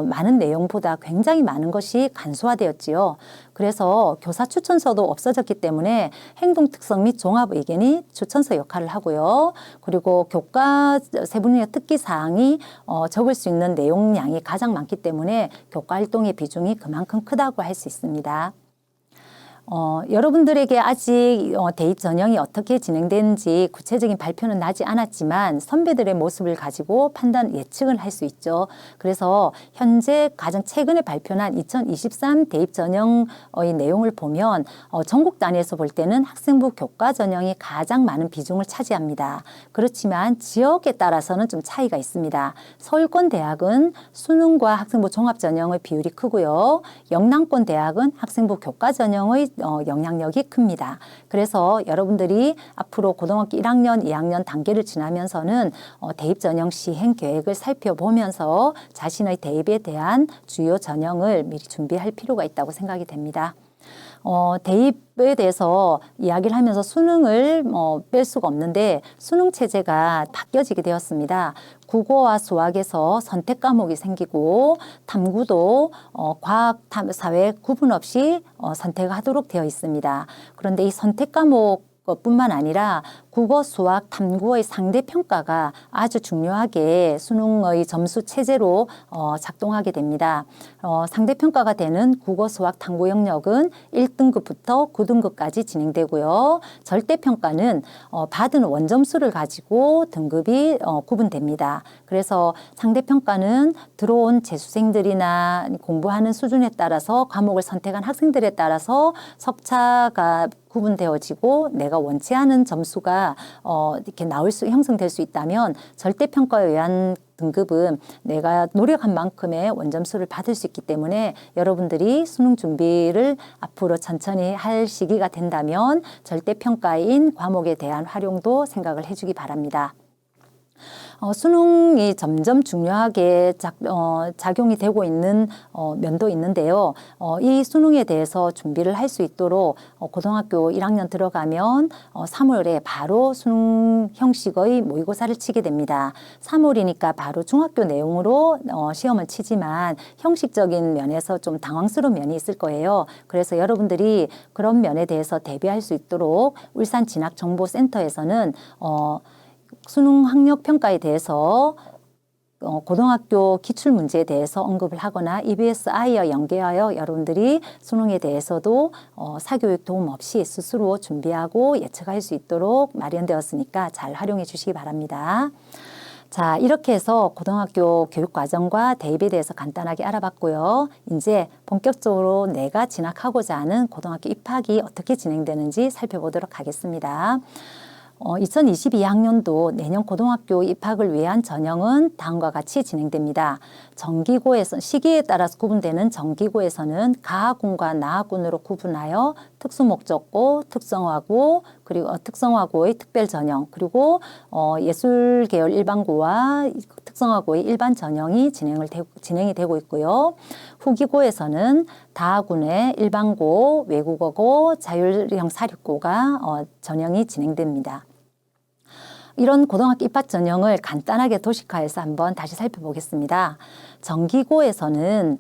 많은 내용보다 굉장히 많은 것이 간소화되었지요. 그래서 교사 추천서도 없어졌기 때문에 행동 특성 및 종합 의견이 추천서 역할을 하고요. 그리고 교과 세분의 특기 사항이 적을 수 있는 내용량이 가장 많기 때문에 교과 활동의 비중이 그만큼 크다고 할 수 있습니다. 여러분들에게 아직 대입 전형이 어떻게 진행되는지 구체적인 발표는 나지 않았지만 선배들의 모습을 가지고 판단 예측을 할 수 있죠. 그래서 현재 가장 최근에 발표한 2023 대입 전형의 내용을 보면 전국 단위에서 볼 때는 학생부 교과 전형이 가장 많은 비중을 차지합니다. 그렇지만 지역에 따라서는 좀 차이가 있습니다. 서울권 대학은 수능과 학생부 종합 전형의 비율이 크고요. 영남권 대학은 학생부 교과 전형의 영향력이 큽니다. 그래서 여러분들이 앞으로 고등학교 1학년, 2학년 단계를 지나면서는 대입 전형 시행 계획을 살펴보면서 자신의 대입에 대한 주요 전형을 미리 준비할 필요가 있다고 생각이 됩니다. 대입에 대해서 이야기를 하면서 수능을 뺄 수가 없는데 수능 체제가 바뀌어지게 되었습니다. 국어와 수학에서 선택 과목이 생기고 탐구도 과학, 사회 구분 없이 선택하도록 되어 있습니다. 그런데 이 선택 과목 뿐만 아니라 국어, 수학, 탐구의 상대평가가 아주 중요하게 수능의 점수 체제로 작동하게 됩니다. 상대평가가 되는 국어, 수학, 탐구 영역은 1등급부터 9등급까지 진행되고요. 절대평가는 받은 원점수를 가지고 등급이 구분됩니다. 그래서 상대평가는 들어온 재수생들이나 공부하는 수준에 따라서 과목을 선택한 학생들에 따라서 석차가 구분되어지고 내가 원치 않은 점수가 이렇게 형성될 수 있다면 절대평가에 의한 등급은 내가 노력한 만큼의 원점수를 받을 수 있기 때문에 여러분들이 수능 준비를 앞으로 천천히 할 시기가 된다면 절대평가인 과목에 대한 활용도 생각을 해주기 바랍니다. 수능이 점점 중요하게 작용이 되고 있는 면도 있는데요. 이 수능에 대해서 준비를 할 수 있도록 고등학교 1학년 들어가면 3월에 바로 수능 형식의 모의고사를 치게 됩니다. 3월이니까 바로 중학교 내용으로 시험을 치지만 형식적인 면에서 좀 당황스러운 면이 있을 거예요. 그래서 여러분들이 그런 면에 대해서 대비할 수 있도록 울산진학정보센터에서는 수능 학력 평가에 대해서 고등학교 기출문제에 대해서 언급을 하거나 EBS 아이와 연계하여 여러분들이 수능에 대해서도 사교육 도움 없이 스스로 준비하고 예측할 수 있도록 마련되었으니까 잘 활용해 주시기 바랍니다. 자, 이렇게 해서 고등학교 교육과정과 대입에 대해서 간단하게 알아봤고요. 이제 본격적으로 내가 진학하고자 하는 고등학교 입학이 어떻게 진행되는지 살펴보도록 하겠습니다. 2022학년도 내년 고등학교 입학을 위한 전형은 다음과 같이 진행됩니다. 정기고에서 시기에 따라서 구분되는 정기고에서는 가학군과 나학군으로 구분하여 특수목적고, 특성화고, 그리고 특성화고의 특별 전형, 그리고 예술계열 일반고와 특성화고의 일반 전형이 진행이 되고 있고요. 후기고에서는 다학군의 일반고, 외국어고, 자율형 사립고가 전형이 진행됩니다. 이런 고등학교 입학 전형을 간단하게 도식화해서 한번 다시 살펴보겠습니다. 정기고에서는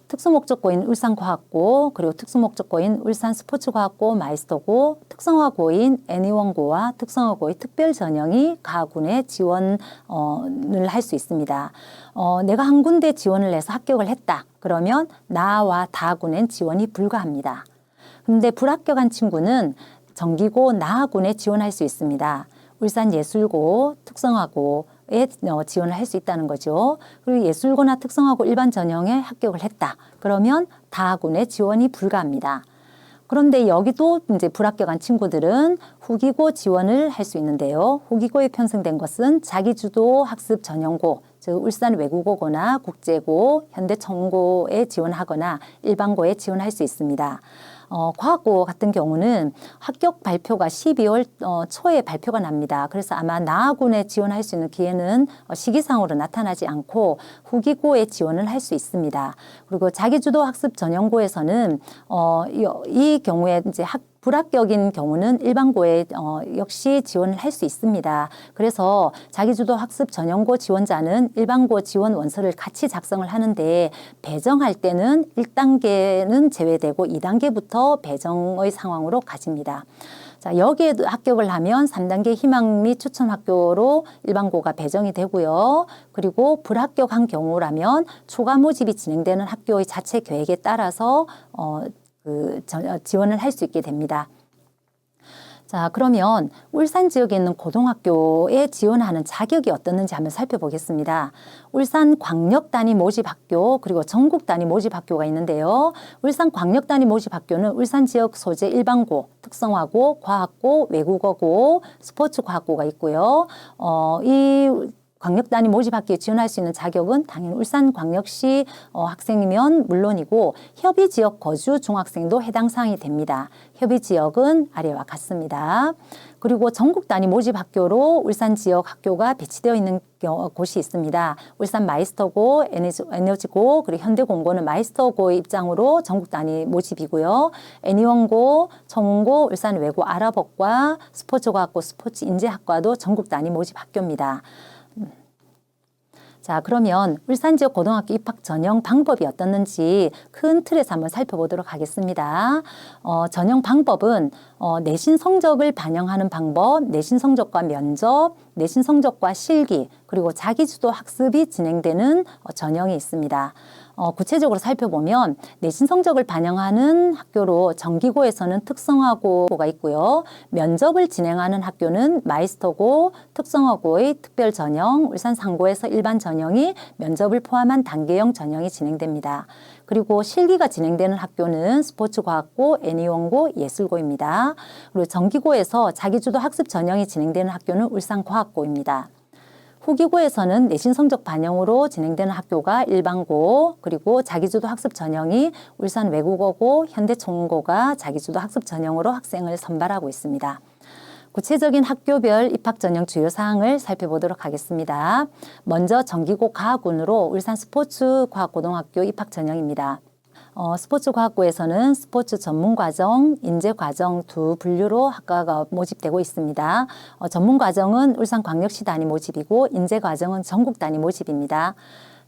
특수목적고인 울산과학고, 그리고 특수목적고인 울산스포츠과학고 마이스터고, 특성화고인 애니원고와 특성화고의 특별전형이 가군에 지원을 할 수 있습니다. 내가 한 군데 지원을 해서 합격을 했다. 그러면 나와 다군엔 지원이 불가합니다. 근데 불합격한 친구는 정기고 나군에 지원할 수 있습니다. 울산예술고, 특성화고에 지원을 할 수 있다는 거죠. 그리고 예술고나 특성화고 일반 전형에 합격을 했다. 그러면 다군에 지원이 불가합니다. 그런데 여기도 이제 불합격한 친구들은 후기고 지원을 할 수 있는데요. 후기고에 편성된 것은 자기주도 학습 전형고, 즉 울산 외국어고나 국제고, 현대청고에 지원하거나 일반고에 지원할 수 있습니다. 과학고 같은 경우는 합격 발표가 12월 초에 발표가 납니다. 그래서 아마 나아군에 지원할 수 있는 기회는 시기상으로 나타나지 않고 후기고에 지원을 할 수 있습니다. 그리고 자기주도 학습 전형고에서는 이 경우에 이제 불합격인 경우는 일반고에 역시 지원을 할 수 있습니다. 그래서 자기주도 학습 전형고 지원자는 일반고 지원 원서를 같이 작성을 하는데 배정할 때는 1단계는 제외되고 2단계부터 배정의 상황으로 가집니다. 자, 여기에 합격을 하면 3단계 희망 및 추천 학교로 일반고가 배정이 되고요. 그리고 불합격한 경우라면 추가 모집이 진행되는 학교의 자체 계획에 따라서 지원을 할 수 있게 됩니다. 자, 그러면 울산 지역에 있는 고등학교에 지원하는 자격이 어떻는지 한번 살펴보겠습니다. 울산 광역 단위 모집 학교 그리고 전국 단위 모집 학교가 있는데요. 울산 광역 단위 모집 학교는 울산 지역 소재 일반고, 특성화고, 과학고, 외국어고, 스포츠 과학고가 있고요. 이 광역단위 모집학교에 지원할 수 있는 자격은 당연히 울산광역시 학생이면 물론이고 협의지역 거주 중학생도 해당 사항이 됩니다. 협의지역은 아래와 같습니다. 그리고 전국단위 모집학교로 울산 지역 학교가 배치되어 있는 곳이 있습니다. 울산 마이스터고, 에너지고, 그리고 현대공고는 마이스터고의 입장으로 전국단위 모집이고요. 애니원고, 청운고, 울산외고 아랍어과, 스포츠과학고, 스포츠인재학과도 전국단위 모집학교입니다. 자, 그러면 울산 지역 고등학교 입학 전형 방법이 어떻는지 큰 틀에서 한번 살펴보도록 하겠습니다. 전형 방법은 내신 성적을 반영하는 방법, 내신 성적과 면접, 내신 성적과 실기, 그리고 자기주도 학습이 진행되는 전형이 있습니다. 구체적으로 살펴보면 내신 성적을 반영하는 학교로 정기고에서는 특성화고가 있고요. 면접을 진행하는 학교는 마이스터고, 특성화고의 특별 전형, 울산 상고에서 일반 전형이 면접을 포함한 단계형 전형이 진행됩니다. 그리고 실기가 진행되는 학교는 스포츠과학고, 애니원고, 예술고입니다. 그리고 정기고에서 자기주도 학습 전형이 진행되는 학교는 울산과학고입니다. 후기고에서는 내신 성적 반영으로 진행되는 학교가 일반고, 그리고 자기주도 학습 전형이 울산 외국어고, 현대총고가 자기주도 학습 전형으로 학생을 선발하고 있습니다. 구체적인 학교별 입학 전형 주요 사항을 살펴보도록 하겠습니다. 먼저 정기고 가학군으로 울산 스포츠과학고등학교 입학 전형입니다. 스포츠과학고에서는 스포츠 전문과정, 인재과정 두 분류로 학과가 모집되고 있습니다. 전문과정은 울산광역시 단위 모집이고 인재과정은 전국 단위 모집입니다.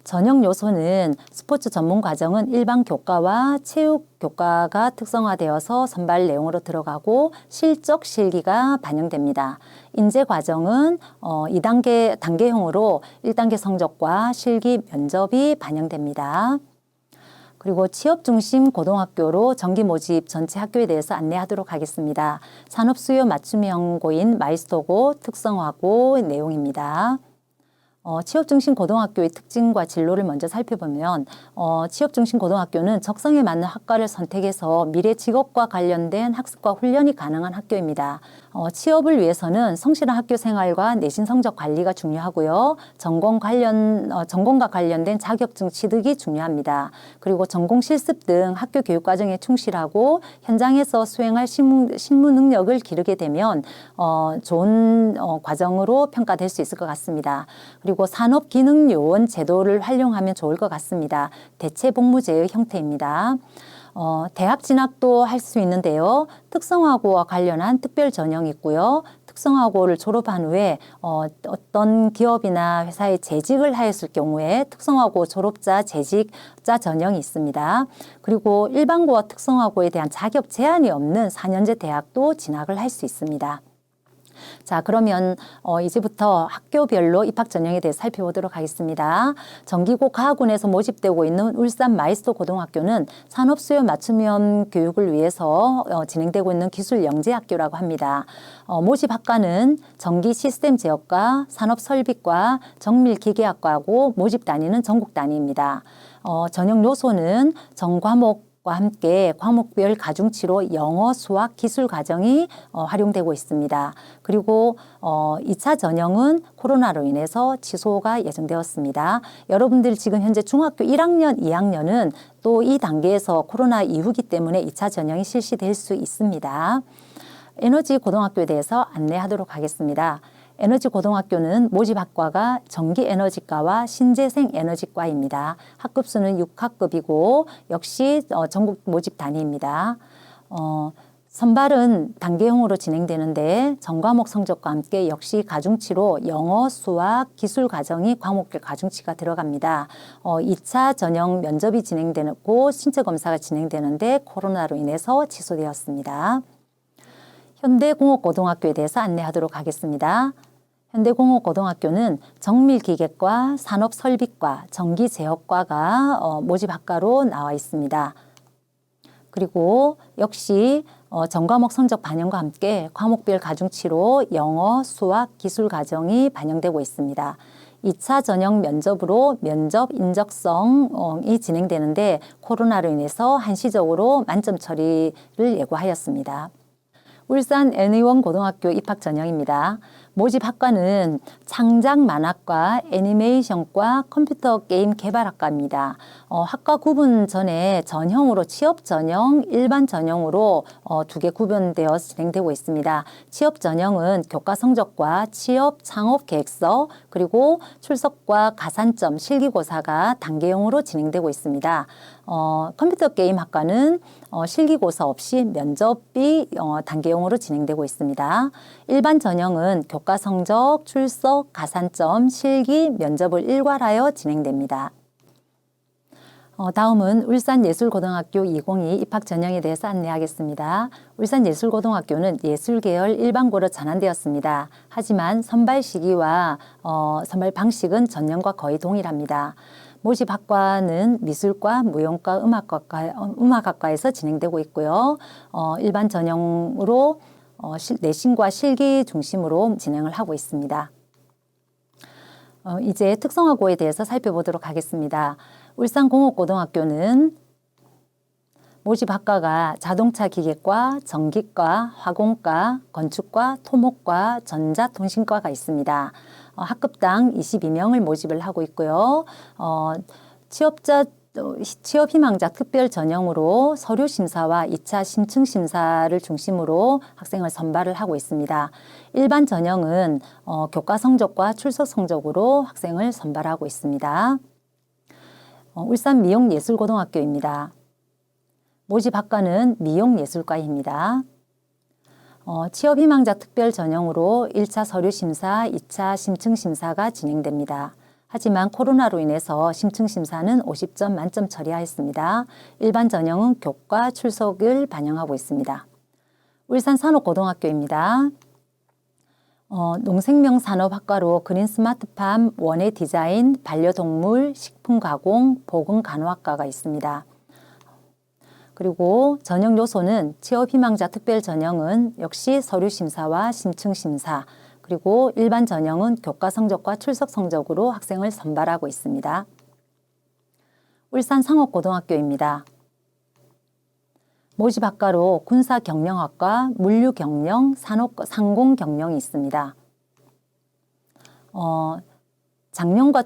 전형 요소는 스포츠 전문과정은 일반 교과와 체육 교과가 특성화되어서 선발 내용으로 들어가고 실적 실기가 반영됩니다. 인재과정은 2단계 단계형으로 1단계 성적과 실기 면접이 반영됩니다. 그리고 취업중심 고등학교로 정기 모집 전체 학교에 대해서 안내하도록 하겠습니다. 산업수요 맞춤형고인 마이스터고, 특성화고 내용입니다. 취업중심 고등학교의 특징과 진로를 먼저 살펴보면 취업중심 고등학교는 적성에 맞는 학과를 선택해서 미래 직업과 관련된 학습과 훈련이 가능한 학교입니다. 취업을 위해서는 성실한 학교 생활과 내신 성적 관리가 중요하고요. 전공과 관련된 자격증 취득이 중요합니다. 그리고 전공 실습 등 학교 교육 과정에 충실하고 현장에서 수행할 실무 능력을 기르게 되면 좋은 과정으로 평가될 수 있을 것 같습니다. 그리고 산업기능요원 제도를 활용하면 좋을 것 같습니다. 대체복무제의 형태입니다. 대학 진학도 할 수 있는데요. 특성화고와 관련한 특별 전형이 있고요. 특성화고를 졸업한 후에 어떤 기업이나 회사에 재직을 하였을 경우에 특성화고 졸업자 재직자 전형이 있습니다. 그리고 일반고와 특성화고에 대한 자격 제한이 없는 4년제 대학도 진학을 할 수 있습니다. 자, 그러면 이제부터 학교별로 입학 전형에 대해서 살펴보도록 하겠습니다. 정기고 가학원에서 모집되고 있는 울산 마이스터 고등학교는 산업 수요 맞춤형 교육을 위해서 진행되고 있는 기술 영재학교라고 합니다. 모집 학과는 전기 시스템 제어과, 산업 설비과, 정밀 기계학과하고 모집 단위는 전국 단위입니다. 전형 요소는 전과목 과 함께 과목별 가중치로 영어, 수학, 기술 과정이 활용되고 있습니다. 그리고 2차 전형은 코로나로 인해서 취소가 예정되었습니다. 여러분들 지금 현재 중학교 1학년, 2학년은 또 이 단계에서 코로나 이후기 때문에 2차 전형이 실시될 수 있습니다. 에너지 고등학교에 대해서 안내하도록 하겠습니다. 에너지 고등학교는 모집학과가 전기에너지과와 신재생에너지과입니다. 학급수는 6학급이고 역시 전국 모집 단위입니다. 선발은 단계형으로 진행되는데 전과목 성적과 함께 역시 가중치로 영어, 수학, 기술 과정이 과목별 가중치가 들어갑니다. 2차 전형 면접이 진행되고 신체 검사가 진행되는데 코로나로 인해서 취소되었습니다. 현대공업고등학교에 대해서 안내하도록 하겠습니다. 현대공업고등학교는 정밀기계과, 산업설비과, 전기제어과가 모집학과로 나와 있습니다. 그리고 역시 전과목 성적 반영과 함께 과목별 가중치로 영어, 수학, 기술 과정이 반영되고 있습니다. 2차 전형 면접으로 면접 인적성이 진행되는데 코로나로 인해서 한시적으로 만점 처리를 예고하였습니다. 울산 NE1 고등학교 입학 전형입니다. 모집 학과는 창작 만화과, 애니메이션과, 컴퓨터 게임 개발학과입니다. 학과 구분 전에 전형으로 취업 전형, 일반 전형으로 두 개 구분되어 진행되고 있습니다. 취업 전형은 교과 성적과 취업 창업 계획서 그리고 출석과 가산점, 실기고사가 단계형으로 진행되고 있습니다. 컴퓨터 게임 학과는 실기고사 없이 면접이 단계형으로 진행되고 있습니다. 일반 전형은 교과 성적, 출석, 가산점, 실기, 면접을 일괄하여 진행됩니다. 다음은 울산예술고등학교 202 입학 전형에 대해서 안내하겠습니다. 울산예술고등학교는 예술계열 일반고로 전환되었습니다. 하지만 선발 시기와 선발 방식은 전년과 거의 동일합니다. 모집 학과는 미술과, 무용과, 음악학과에서 진행되고 있고요. 일반 전형으로 내신과 실기 중심으로 진행을 하고 있습니다. 이제 특성화고에 대해서 살펴보도록 하겠습니다. 울산공업고등학교는 모집 학과가 자동차 기계과, 전기과, 화공과, 건축과, 토목과, 전자통신과가 있습니다. 학급당 22명을 모집을 하고 있고요. 취업 희망자 특별 전형으로 서류 심사와 2차 신청 심사를 중심으로 학생을 선발을 하고 있습니다. 일반 전형은 교과 성적과 출석 성적으로 학생을 선발하고 있습니다. 울산 미용예술고등학교입니다. 모집 학과는 미용예술과입니다. 취업 희망자 특별 전형으로 1차 서류 심사, 2차 심층 심사가 진행됩니다. 하지만 코로나로 인해서 심층 심사는 50점 만점 처리하였습니다. 일반 전형은 교과 출석을 반영하고 있습니다. 울산 산업고등학교입니다. 농생명산업학과로 그린 스마트팜, 원예 디자인, 반려동물, 식품 가공, 보건 간호학과가 있습니다. 그리고 전형 요소는 취업 희망자 특별 전형은 역시 서류 심사와 심층 심사, 그리고 일반 전형은 교과 성적과 출석 성적으로 학생을 선발하고 있습니다. 울산 상업고등학교입니다. 모집 학과로 군사경영학과, 물류경영, 상공경영이 있습니다. 작년과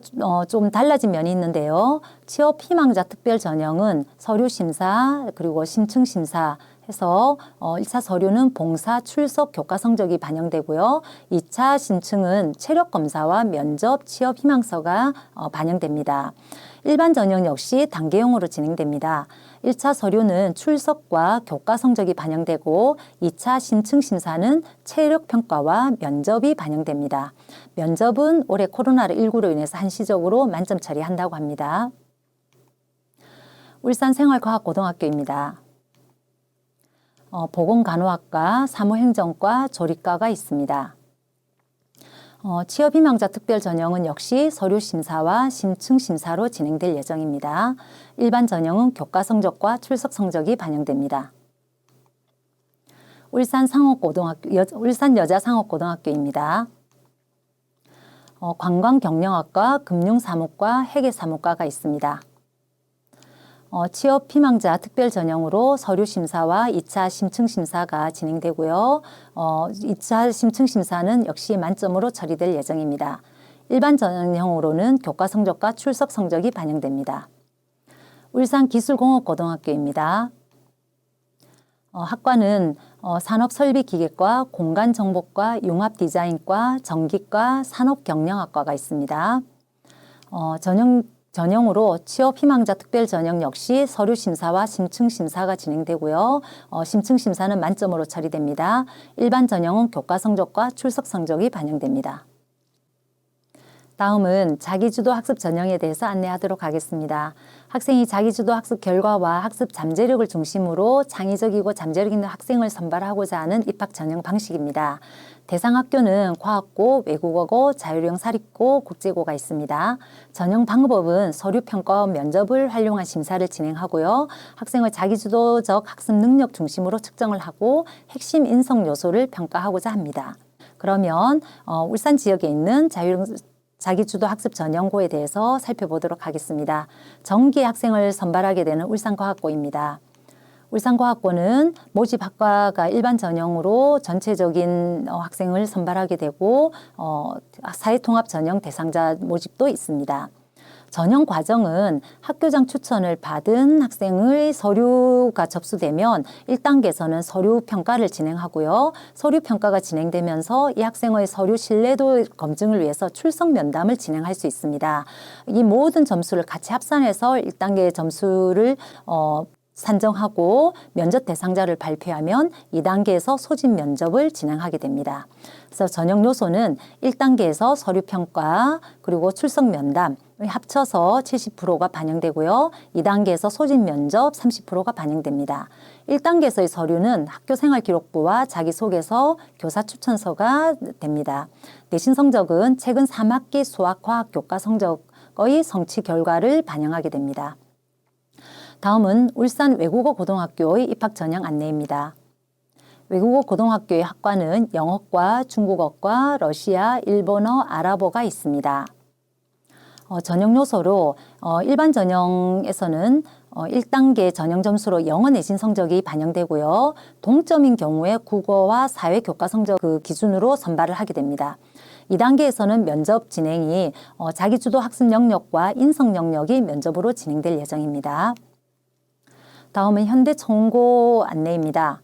좀 달라진 면이 있는데요. 취업 희망자 특별 전형은 서류 심사 그리고 심층 심사 해서 1차 서류는 봉사, 출석, 교과 성적이 반영되고요. 2차 신청은 체력 검사와 면접, 취업 희망서가 반영됩니다. 일반 전형 역시 단계형으로 진행됩니다. 1차 서류는 출석과 교과 성적이 반영되고 2차 신청 심사는 체력 평가와 면접이 반영됩니다. 면접은 올해 코로나19로 인해서 한시적으로 만점 처리한다고 합니다. 울산생활과학고등학교입니다. 보건간호학과, 사무행정과, 조리과가 있습니다. 취업희망자 특별 전형은 역시 서류 심사와 심층 심사로 진행될 예정입니다. 일반 전형은 교과 성적과 출석 성적이 반영됩니다. 울산 여자상업고등학교입니다. 관광경영학과, 금융사무과, 회계사무과가 있습니다. 취업 희망자 특별 전형으로 서류 심사와 2차 심층 심사가 진행되고요. 2차 심층 심사는 역시 만점으로 처리될 예정입니다. 일반 전형으로는 교과 성적과 출석 성적이 반영됩니다. 울산기술공업고등학교입니다. 학과는 산업설비기계과, 공간정보과, 융합디자인과, 전기과, 산업경영학과가 있습니다. 전형으로 취업희망자 특별전형 역시 서류 심사와 심층 심사가 진행되고요. 심층 심사는 만점으로 처리됩니다. 일반 전형은 교과 성적과 출석 성적이 반영됩니다. 다음은 자기주도 학습 전형에 대해서 안내하도록 하겠습니다. 학생이 자기주도 학습 결과와 학습 잠재력을 중심으로 창의적이고 잠재력 있는 학생을 선발하고자 하는 입학 전형 방식입니다. 대상 학교는 과학고, 외국어고, 자율형 사립고, 국제고가 있습니다. 전형 방법은 서류 평가와 면접을 활용한 심사를 진행하고요. 학생의 자기주도적 학습 능력 중심으로 측정을 하고 핵심 인성 요소를 평가하고자 합니다. 그러면 울산 지역에 있는 자기주도 학습 전형고에 대해서 살펴보도록 하겠습니다. 정기 학생을 선발하게 되는 울산과학고입니다. 울산과학고는 모집 학과가 일반 전형으로 전체적인 학생을 선발하게 되고 사회통합 전형 대상자 모집도 있습니다. 전형 과정은 학교장 추천을 받은 학생의 서류가 접수되면 1단계에서는 서류 평가를 진행하고요. 서류 평가가 진행되면서 이 학생의 서류 신뢰도 검증을 위해서 출석 면담을 진행할 수 있습니다. 이 모든 점수를 같이 합산해서 1단계 점수를 산정하고 면접 대상자를 발표하면 2단계에서 소집 면접을 진행하게 됩니다. 그래서 전형 요소는 1단계에서 서류 평가 그리고 출석 면담 합쳐서 70%가 반영되고요. 2단계에서 소집 면접 30%가 반영됩니다. 1단계에서의 서류는 학교생활기록부와 자기소개서, 교사 추천서가 됩니다. 내신 성적은 최근 3학기 수학, 과학, 교과 성적의 성취 결과를 반영하게 됩니다. 다음은 울산 외국어 고등학교의 입학 전형 안내입니다. 외국어 고등학교의 학과는 영어과, 중국어과, 러시아, 일본어, 아랍어가 있습니다. 전형 요소로 일반 전형에서는 1단계 전형 점수로 영어 내신 성적이 반영되고요. 동점인 경우에 국어와 사회 교과 성적 기준으로 선발을 하게 됩니다. 2단계에서는 면접 진행이 자기주도 학습 영역과 인성 영역이 면접으로 진행될 예정입니다. 다음은 현대총고 안내입니다.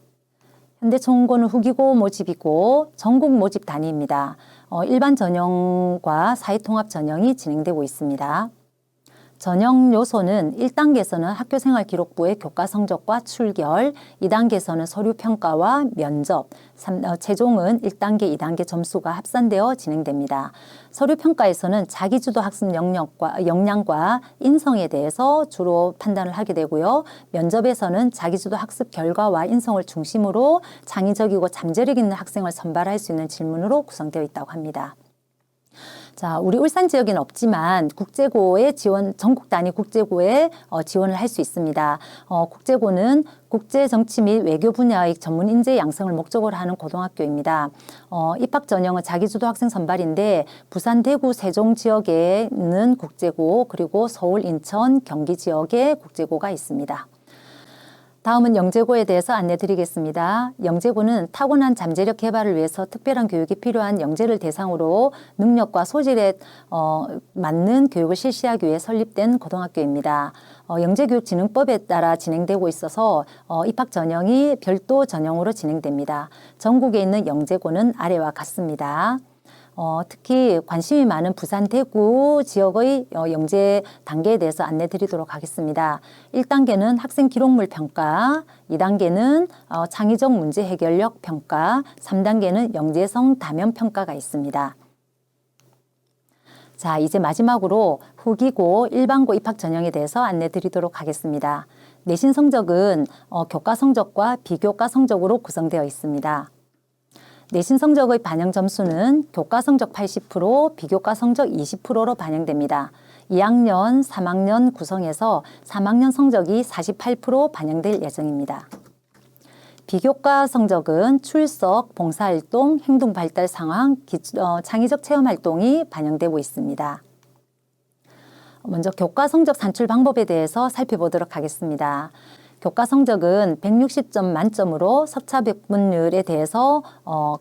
현대총고는 후기고 모집이고 전국 모집 단위입니다. 일반 전형과 사회통합 전형이 진행되고 있습니다. 전형 요소는 1단계에서는 학교생활기록부의 교과 성적과 출결, 2단계에서는 서류 평가와 면접, 최종은 1단계, 2단계 점수가 합산되어 진행됩니다. 서류 평가에서는 자기주도 학습 역량과 인성에 대해서 주로 판단을 하게 되고요. 면접에서는 자기주도 학습 결과와 인성을 중심으로 창의적이고 잠재력 있는 학생을 선발할 수 있는 질문으로 구성되어 있다고 합니다. 자, 우리 울산 지역에는 없지만 국제고에 전국 단위 국제고에 지원을 할 수 있습니다. 국제고는 국제 정치 및 외교 분야의 전문 인재 양성을 목적으로 하는 고등학교입니다. 입학 전형은 자기주도 학생 선발인데 부산, 대구, 세종 지역에 있는 국제고 그리고 서울, 인천, 경기 지역에 국제고가 있습니다. 다음은 영재고에 대해서 안내드리겠습니다. 영재고는 타고난 잠재력 개발을 위해서 특별한 교육이 필요한 영재를 대상으로 능력과 소질에 맞는 교육을 실시하기 위해 설립된 고등학교입니다. 영재교육진흥법에 따라 진행되고 있어서 입학 전형이 별도 전형으로 진행됩니다. 전국에 있는 영재고는 아래와 같습니다. 특히 관심이 많은 부산, 대구 지역의 영재 단계에 대해서 안내 드리도록 하겠습니다. 1단계는 학생 기록물 평가, 2단계는 창의적 문제 해결력 평가, 3단계는 영재성 다면 평가가 있습니다. 자, 이제 마지막으로 후기고 일반고 입학 전형에 대해서 안내 드리도록 하겠습니다. 내신 성적은 교과 성적과 비교과 성적으로 구성되어 있습니다. 내신 성적의 반영 점수는 교과 성적 80%, 비교과 성적 20%로 반영됩니다. 2학년, 3학년 구성에서 3학년 성적이 48% 반영될 예정입니다. 비교과 성적은 출석, 봉사활동, 행동발달 상황, 창의적 체험활동이 반영되고 있습니다. 먼저 교과 성적 산출 방법에 대해서 살펴보도록 하겠습니다. 교과 성적은 160점 만점으로 석차 백분율에 대해서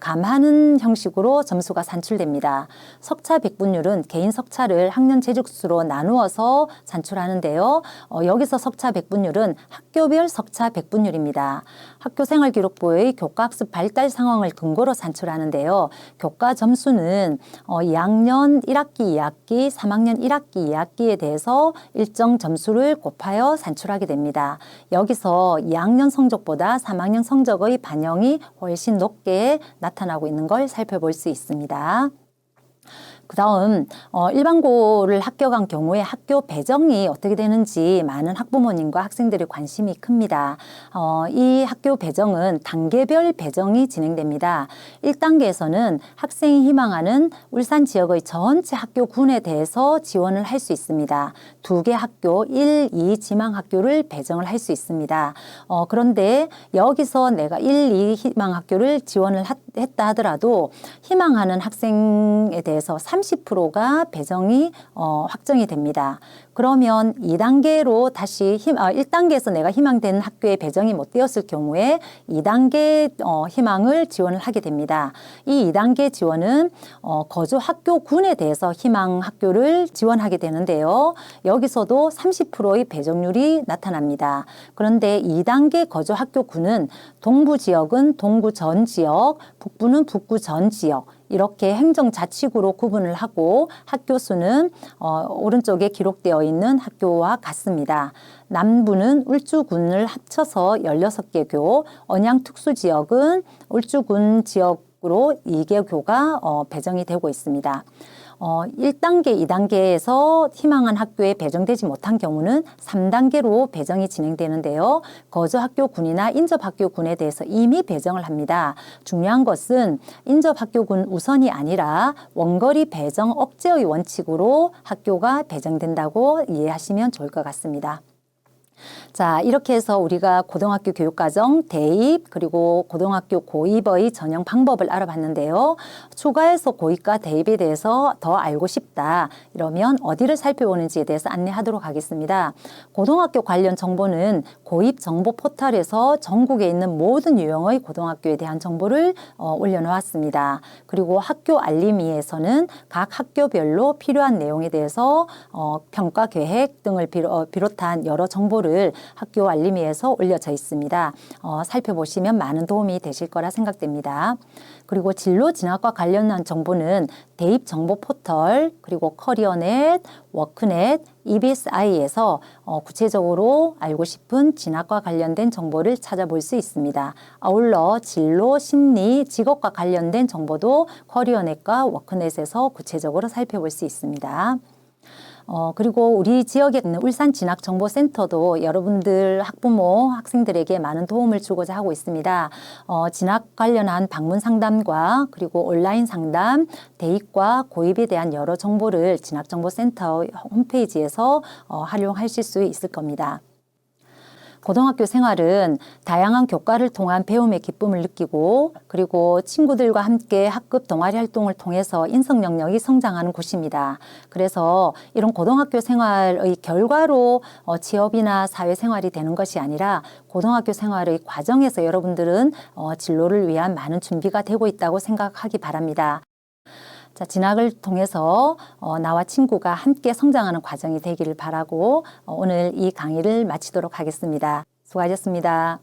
감하는 형식으로 점수가 산출됩니다. 석차 백분율은 개인 석차를 학년 제적수로 나누어서 산출하는데요. 여기서 석차 백분율은 학교별 석차 백분율입니다. 학교생활기록부의 교과학습 발달 상황을 근거로 산출하는데요. 교과 점수는 2학년 1학기 2학기, 3학년 1학기 2학기에 대해서 일정 점수를 곱하여 산출하게 됩니다. 여기서 2학년 성적보다 3학년 성적의 반영이 훨씬 높게 나타나고 있는 걸 살펴볼 수 있습니다. 그 다음 일반고를 합격한 경우에 학교 배정이 어떻게 되는지 많은 학부모님과 학생들의 관심이 큽니다. 이 학교 배정은 단계별 배정이 진행됩니다. 1단계에서는 학생이 희망하는 울산 지역의 전체 학교군에 대해서 지원을 할 수 있습니다. 2개 학교, 1, 2 지망 학교를 배정을 할 수 있습니다. 그런데 여기서 내가 1, 2 희망 학교를 지원을 했다 하더라도 희망하는 학생에 대해서 30%가 배정이 확정이 됩니다. 그러면 2단계로 다시 1단계에서 내가 희망되는 학교에 배정이 못 되었을 경우에 2단계 희망을 지원을 하게 됩니다. 이 2단계 지원은 거주 학교군에 대해서 희망 학교를 지원하게 되는데요. 여기서도 30%의 배정률이 나타납니다. 그런데 2단계 거주 학교군은 동부 지역은 동구 전 지역, 북부는 북구 전 지역, 이렇게 행정자치구로 구분을 하고 학교 수는 오른쪽에 기록되어 있는 학교와 같습니다. 남부는 울주군을 합쳐서 16개 교, 언양특수지역은 울주군 지역으로 2개 교가 배정이 되고 있습니다. 1단계, 2단계에서 희망한 학교에 배정되지 못한 경우는 3단계로 배정이 진행되는데요. 거주학교군이나 인접학교군에 대해서 이미 배정을 합니다. 중요한 것은 인접학교군 우선이 아니라 원거리 배정 억제의 원칙으로 학교가 배정된다고 이해하시면 좋을 것 같습니다. 자, 이렇게 해서 우리가 고등학교 교육과정 대입 그리고 고등학교 고입의 전형 방법을 알아봤는데요. 추가해서 고입과 대입에 대해서 더 알고 싶다. 이러면 어디를 살펴보는지에 대해서 안내하도록 하겠습니다. 고등학교 관련 정보는 고입 정보 포털에서 전국에 있는 모든 유형의 고등학교에 대한 정보를 올려놓았습니다. 그리고 학교 알림이에서는 각 학교별로 필요한 내용에 대해서 평가 계획 등을 비롯한 여러 정보를 학교 알림이에서 올려져 있습니다. 살펴보시면 많은 도움이 되실 거라 생각됩니다. 그리고 진로 진학과 관련한 정보는 대입 정보 포털, 그리고 커리어넷, 워크넷, EBSI에서 구체적으로 알고 싶은 진학과 관련된 정보를 찾아볼 수 있습니다. 아울러 진로, 심리, 직업과 관련된 정보도 커리어넷과 워크넷에서 구체적으로 살펴볼 수 있습니다. 그리고 우리 지역에 있는 울산진학정보센터도 여러분들 학부모, 학생들에게 많은 도움을 주고자 하고 있습니다. 진학 관련한 방문 상담과 그리고 온라인 상담, 대입과 고입에 대한 여러 정보를 진학정보센터 홈페이지에서 활용하실 수 있을 겁니다. 고등학교 생활은 다양한 교과를 통한 배움의 기쁨을 느끼고 그리고 친구들과 함께 학급 동아리 활동을 통해서 인성 영역이 성장하는 곳입니다. 그래서 이런 고등학교 생활의 결과로 취업이나 사회생활이 되는 것이 아니라 고등학교 생활의 과정에서 여러분들은 진로를 위한 많은 준비가 되고 있다고 생각하기 바랍니다. 자, 진학을 통해서 나와 친구가 함께 성장하는 과정이 되기를 바라고 오늘 이 강의를 마치도록 하겠습니다. 수고하셨습니다.